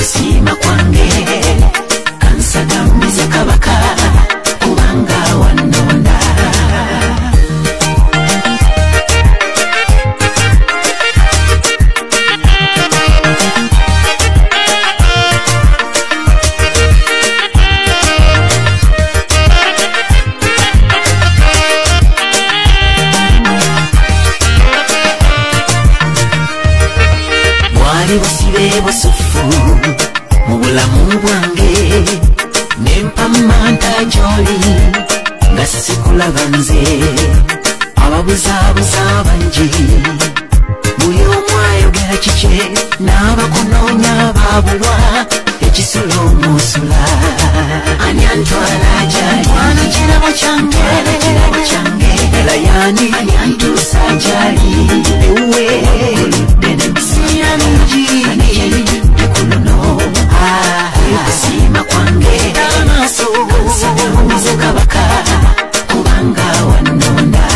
Kusima kwange kansagambiza kabaka kubanga wanonda. Wali busibe busufu mu bulamu bwange nempamanta gy'oli nga sikulaba nze ababuzabuza bangi buli omu ayogera kikye n'abakunoonya baabulwa ekisolo musula ani antwala gyali twana kirabo kyange layani ani antuusa gyali ewuwe oludde n'emisiya mingi Kusima kwange kansagambiza kabaka kubanga wanonda.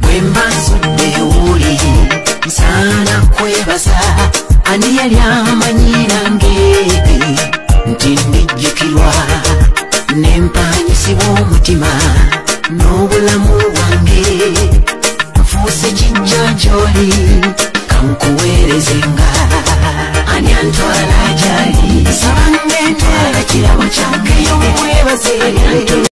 Bwemba nsudde ewuli nsaana kwebaza ani yali amanyi nange nti ndijjukirwa nempanyisibwa omutima n'obulamu bwange nfuuse kijja gy'oli kankuweerezenga ani antwala gy'ali nsaba ng'entwala kirabo kyange y'omwebaze